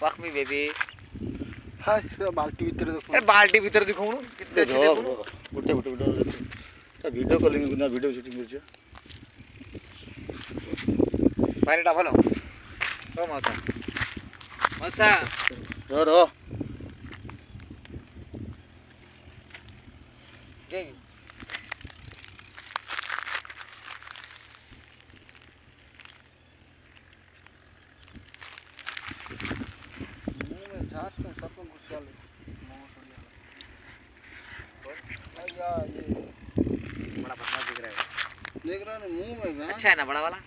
Fuck me baby. हाय बाल्टी भीतर देखो। अरे बाल्टी भीतर दिखाऊं कितने अच्छे देखो। गुटे गुटे गुटे वीडियो कॉलिंग ना वीडियो शूटिंग कर पानी डालो ओ मौसा मौसा रो देगी झाट में सब को घुसा ले या ये बड़ा बदमाश दिख रहा है ना मुंह में ना अच्छा है ना बड़ा वाला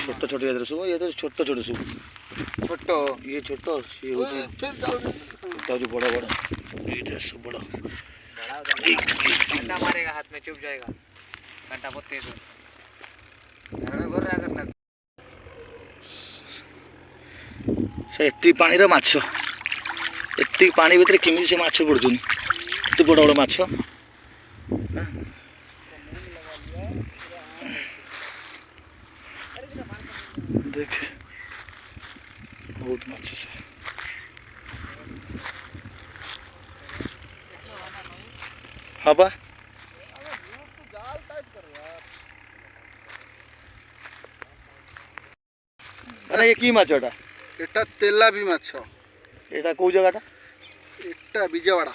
छोटा छोटा इधर सुबह ये तो छोटा छोटा सुबह छोटो ये छोटा ये फिर जो बड़ा बड़ा ये सब बड़ा घंटा मारेगा हाथ में चुप जाएगा घंटा बहुत तेज है घर में घोर रहा करना से एत्ती पानी रे माछ एत्ती पानी भीतर केमिति से माछ पड़छुन एत्ते बड़ बड़ माछ देख बहुत माछ से हाँ बा अरे ये की माछ एटा এটা তেলাপি মাছ এটা কোন জায়গাটা এটা বিজয়ওয়াড়া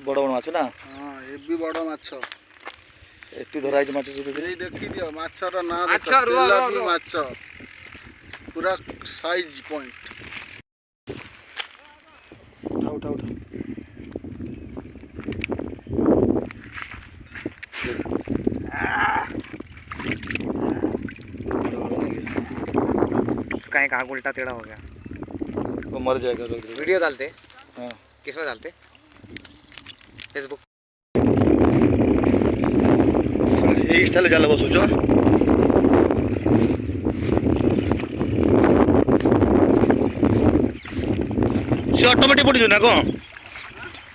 বড় বড় মাছ না হ্যাঁ এবি বড় মাছ একটু ধরা হয়েছে মাছ এই দেখি দিও মাছর না আচ্ছা রুয়া তেলাপি মাছ পুরা সাইজ পয়েন্ট উঠা উঠা উঠা उसका एक आग उल्टा टेढ़ा हो गया वो मर जाएगा वीडियो डालते हाँ किस में डालते फेसबुक यही स्टाइल जाला बसुच से ऑटोमेटिक पड़ ना कौन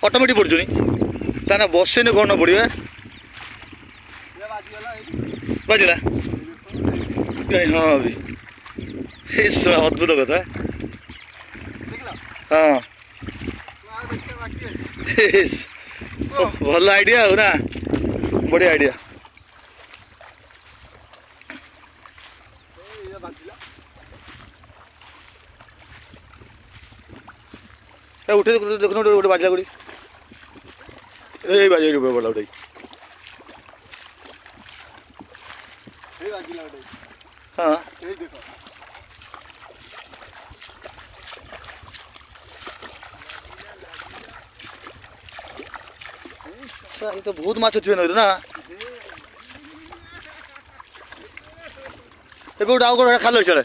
ऑटोमेटिक पड़ ताना बस ने कौन पड़ा बाजला हाँ अभी अद्भुत कथा हाँ भल आइडिया हो ना बढ़िया आइडिया उठे देखो गोटे बाजला गुड़ी बाजा बड़ा उठाई हाँ ये तो बहुत माछ थी ना एबे आउ गोटे खाल चले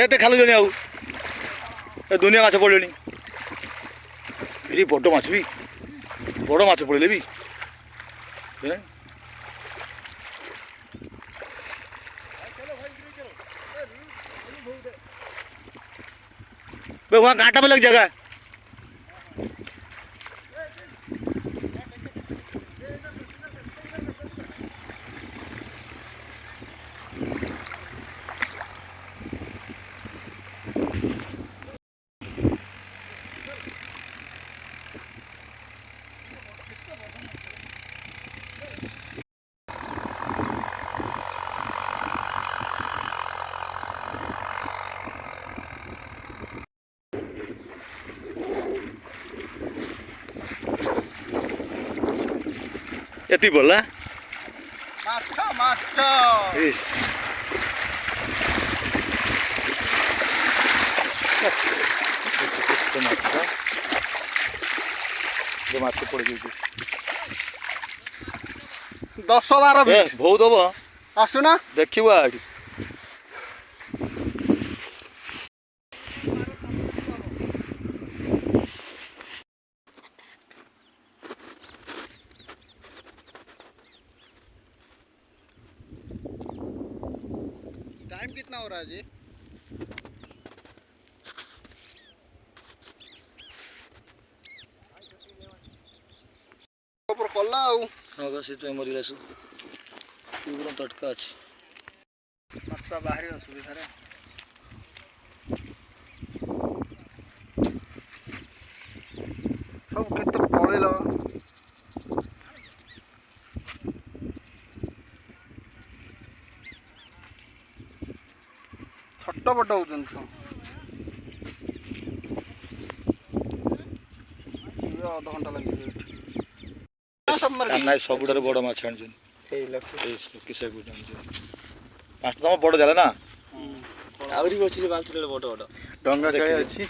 एते खालु जनी आउ ए दुनिया माछ पड़लेनी एरी बड़ माछ भी बड़ माछ पड़ले भी बे वहाँ कांटा में लग जाएगा यति बोला মাছ মাছ इस ଯେ ମାଛ ପଡ଼ିଯାଇଛି 10-12 ଏ ବହୁତ ହବ ଆସୁନା ଦେଖିବା ଏଠି टाइम कितना हो रहा है जी ऊपर कला ଆଉ ହଁ ବା ସେଥିପାଇଁ ମରିଗଲା ସବୁ ପୁରା ତଟକା ଅଛି ମାଛଟା ବାହାରି ଅସୁବିଧାରେ ସବୁ କେତେ ପଳେଇଲା ଛଟପଟ ହଉଛନ୍ତି ସବୁ ଅଧଘଣ୍ଟା ଲାଗିଯିବ ନାଇଁ ସବୁଠାରୁ ବଡ଼ ମାଛ ଆଣିଛନ୍ତି ଏଇ କିସ ଗୋଟେ ଆଣିଛନ୍ତି 5ଟା ତମ ବଡ଼ ଜାଲ ନା ଆହୁରି ବି ଅଛି ଯେ ବାଲ୍ଟିରେ ବଡ଼ ବଡ଼ ଡଙ୍ଗା ଖେଳି ଅଛି